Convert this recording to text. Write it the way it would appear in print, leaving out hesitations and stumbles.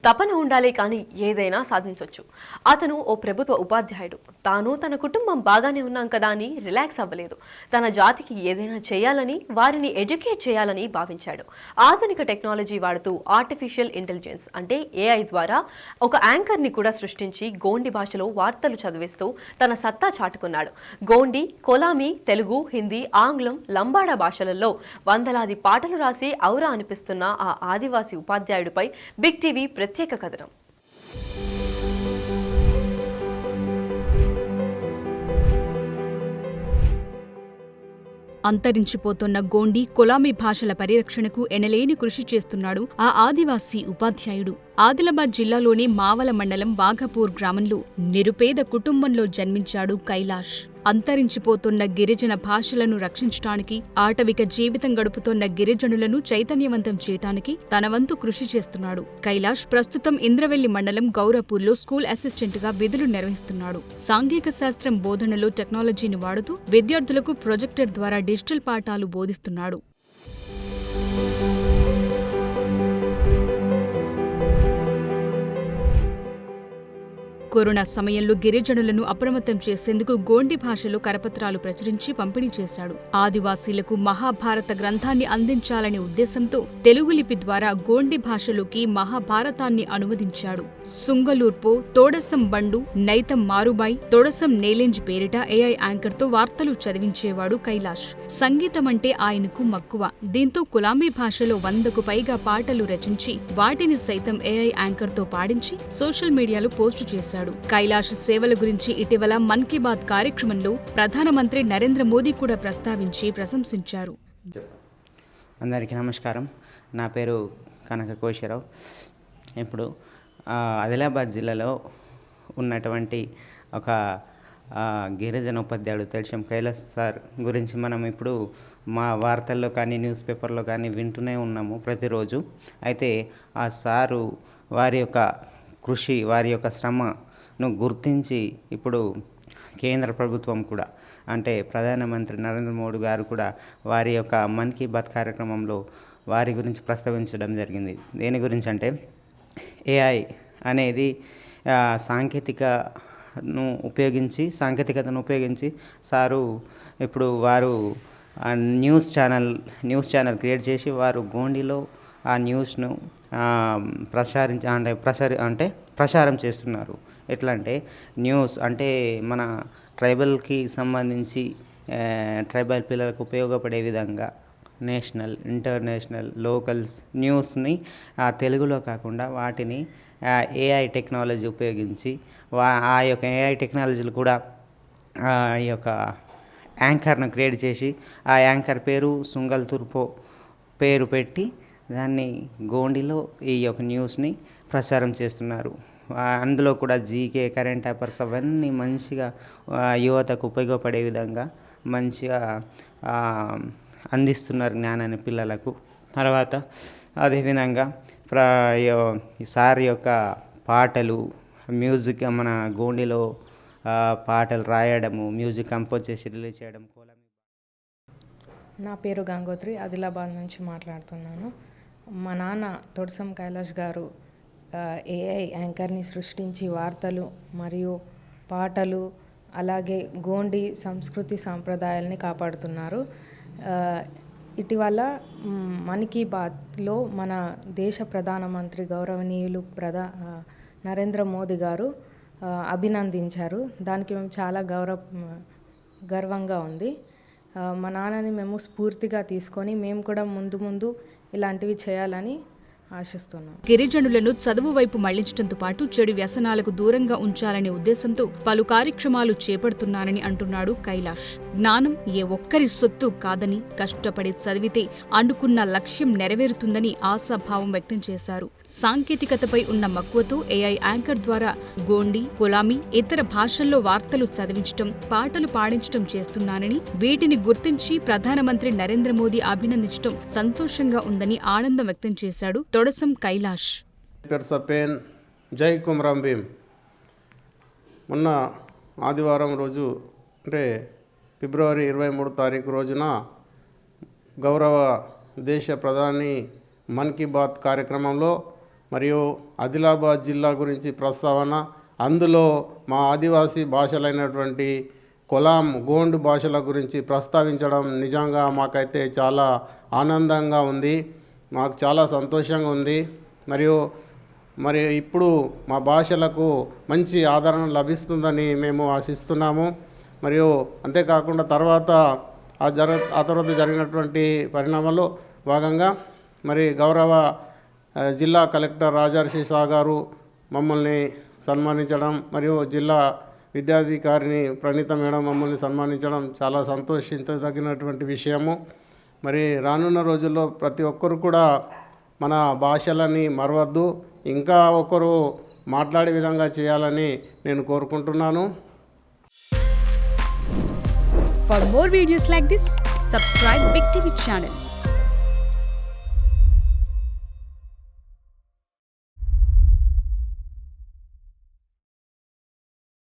తపన ఉండాలి కానీ ఏదైనా సాధించవచ్చు. అతను ఓ ప్రభుత్వ ఉపాధ్యాయుడు. తాను తన కుటుంబం బాగానే ఉన్నాం కదా అని రిలాక్స్ అవ్వలేదు. తన జాతికి ఏదైనా చేయాలని, వారిని ఎడ్యుకేట్ చేయాలని భావించాడు. ఆధునిక టెక్నాలజీ వాడుతూ ఆర్టిఫిషియల్ ఇంటెలిజెన్స్ అంటే ఏఐ ద్వారా ఒక యాంకర్ని కూడా సృష్టించి గోండి భాషలో వార్తలు చదివిస్తూ తన సత్తా చాటుకున్నాడు. గోండి, కొలామి, తెలుగు, హిందీ, ఆంగ్లం, లంబాడా భాషలలో వందలాది పాటలు రాసి ఔరా అనిపిస్తున్న ఆ ఆదివాసీ ఉపాధ్యాయుడిపై బిగ్ టీవీ ప్రత్యేక కథనం. అంతరించిపోతున్న గోండి, కొలామి భాషల పరిరక్షణకు ఎనలేని కృషి చేస్తున్నాడు ఆ ఆదివాసీ ఉపాధ్యాయుడు. ఆదిలాబాద్ జిల్లాలోని మావల మండలం వాఘపూర్ గ్రామంలో నిరుపేద కుటుంబంలో జన్మించాడు కైలాష్. అంతరించిపోతున్న గిరిజన భాషలను రక్షించటానికి, ఆటవిక జీవితం గడుపుతోన్న గిరిజనులను చైతన్యవంతం చేయటానికి తన వంతు కృషి చేస్తున్నాడు. కైలాష్ ప్రస్తుతం ఇంద్రవెల్లి మండలం గౌరపూర్లో స్కూల్ అసిస్టెంట్గా విధులు నిర్వహిస్తున్నాడు. సాంఘిక శాస్త్రం బోధనలో టెక్నాలజీని వాడుతూ విద్యార్థులకు ప్రొజెక్టర్ ద్వారా డిజిటల్ పాఠాలు బోధిస్తున్నాడు. కరోనా సమయంలో గిరిజనులను అప్రమత్తం చేసేందుకు గోండి భాషలో కరపత్రాలు ప్రచురించి పంపిణీ చేశాడు. ఆదివాసీలకు మహాభారత గ్రంథాన్ని అందించాలనే ఉద్దేశంతో తెలుగు లిపి ద్వారా గోండి భాషలోకి మహాభారతాన్ని అనువదించాడు. సుంగలూర్పో, తోడసం బండు, నైతం మారుబాయ్, తోడసం నేలెంజ్ పేరిట ఏఐ యాంకర్తో వార్తలు చదివించేవాడు కైలాష్. సంగీతం అంటే ఆయనకు మక్కువ. దీంతో కొలామీ భాషలో 100కు పైగా పాటలు రచించి వాటిని సైతం ఏఐ యాంకర్తో పాడించి సోషల్ మీడియాలో పోస్టు చేశాడు. కైలాష్ సేవల గురించి ఇటీవల మన్ కీ బాత్ కార్యక్రమంలో ప్రధానమంత్రి నరేంద్ర మోదీ కూడా ప్రస్తావించి ప్రశంసించారు. అందరికీ నమస్కారం. నా పేరు కనక కోశరావు. ఇప్పుడు ఆదిలాబాద్ జిల్లాలో ఉన్నటువంటి ఒక గిరిజన ఉపాధ్యాయుడు తెలిసం కైలాష్ సార్ గురించి మనం ఇప్పుడు మా వార్తల్లో కానీ న్యూస్ పేపర్లో కానీ వింటూనే ఉన్నాము ప్రతిరోజు. అయితే ఆ సారు వారి యొక్క కృషి, వారి యొక్క శ్రమను గుర్తించి ఇప్పుడు కేంద్ర ప్రభుత్వం కూడా అంటే ప్రధానమంత్రి నరేంద్ర మోడీ గారు కూడా వారి యొక్క మన్ కీ బాత్ కార్యక్రమంలో వారి గురించి ప్రస్తావించడం జరిగింది. దేని గురించి అంటే ఏఐ అనేది సాంకేతికతను ఉపయోగించి సారు ఇప్పుడు వారు న్యూస్ ఛానల్ క్రియేట్ చేసి వారు గోండిలో ఆ న్యూస్ను ప్రచారం చేస్తున్నారు. ఎట్లా అంటే న్యూస్ అంటే మన ట్రైబల్కి సంబంధించి ట్రైబల్ పిల్లలకు ఉపయోగపడే విధంగా నేషనల్, ఇంటర్నేషనల్, లోకల్స్ న్యూస్ని తెలుగులో కాకుండా వాటిని ఏఐ టెక్నాలజీ ఉపయోగించి ఆ యొక్క ఏఐ టెక్నాలజీలు కూడా ఈ యొక్క యాంకర్ను క్రియేట్ చేసి ఆ యాంకర్ పేరు సుంగల్ తుర్పో పేరు పెట్టి దాన్ని గోండిలో ఈ యొక్క న్యూస్ని ప్రచారం చేస్తున్నారు. అందులో కూడా జీకే, కరెంట్ అఫైర్స్ అవన్నీ మంచిగా యువతకు ఉపయోగపడే విధంగా మంచిగా అందిస్తున్నారు జ్ఞానాన్ని పిల్లలకు. తర్వాత అదేవిధంగా సార్ యొక్క పాటలు, మ్యూజిక్ మన గోండిలో పాటలు రాయడము, మ్యూజిక్ కంపోజ్ చేసి రిలీజ్ చేయడం. నా పేరు గంగోత్రి, ఆదిలాబాద్ నుంచి మాట్లాడుతున్నాను. మా నాన్న తోడసం కైలాష్ గారు ఏఐ యాంకర్ని సృష్టించి వార్తలు మరియు పాటలు అలాగే గోండి సంస్కృతి సాంప్రదాయాల్ని కాపాడుతున్నారు. ఇటీవల మన్ కీ బాత్లో మన దేశ ప్రధానమంత్రి గౌరవనీయులు నరేంద్ర మోదీ గారు అభినందించారు. దానికి మేము చాలా గర్వంగా ఉంది. మా నాన్నని మేము స్ఫూర్తిగా తీసుకొని మేము కూడా ముందు ఇలాంటివి చేయాలని ఆశిస్తున్నాం. గిరిజనులను చదువు వైపు మళ్లించడంతో పాటు చెడు వ్యసనాలకు దూరంగా ఉంచాలనే ఉద్దేశంతో పలు కార్యక్రమాలు చేపడుతున్నానని అంటున్నాడు కైలాష్. జ్ఞానం ఏ ఒక్కరి సొత్తు కాదని, కష్టపడి చదివితే అనుకున్న లక్ష్యం నెరవేరుతుందని ఆశాభావం వ్యక్తం చేశారు. సాంకేతికతపై ఉన్న మక్కువతో ఏఐ యాంకర్ ద్వారా గోండి, కొలామి, ఇతర భాషల్లో వార్తలు చదివించటం, పాటలు పాడించటం చేస్తున్నానని, వీటిని గుర్తించి ప్రధానమంత్రి నరేంద్ర మోదీ అభినందించటం సంతోషంగా ఉందని ఆనందం వ్యక్తం చేశాడు తోడసం కైలాష్. జై కుమరం భీమ్. మొన్న ఆదివారం రోజు అంటే ఫిబ్రవరి 23 తారీఖు రోజున గౌరవ దేశ ప్రధాని మన్ కీ బాత్ కార్యక్రమంలో మరియు ఆదిలాబాద్ జిల్లా గురించి ప్రస్తావన, అందులో మా ఆదివాసీ భాషలైనటువంటి కొలాం, గోండ్ భాషల గురించి ప్రస్తావించడం నిజంగా మాకైతే చాలా ఆనందంగా ఉంది, మాకు చాలా సంతోషంగా ఉంది. మరి ఇప్పుడు మా భాషలకు మంచి ఆదరణ లభిస్తుందని మేము ఆశిస్తున్నాము. మరియు అంతేకాకుండా ఆ తర్వాత జరిగినటువంటి పరిణామాల్లో భాగంగా మరి గౌరవ జిల్లా కలెక్టర్ రాజర్షి షా గారు మమ్మల్ని సన్మానించడం, మరియు జిల్లా విద్యాధికారిని ప్రణీత మేడం మమ్మల్ని సన్మానించడం చాలా సంతోషించదగినటువంటి విషయము. మరి రానున్న రోజుల్లో ప్రతి ఒక్కరు కూడా మన భాషలని మరవద్దు, ఇంకా ఒకరు మాట్లాడే విధంగా చేయాలని నేను కోరుకుంటున్నాను. For more videos like this, subscribe Big TV channel.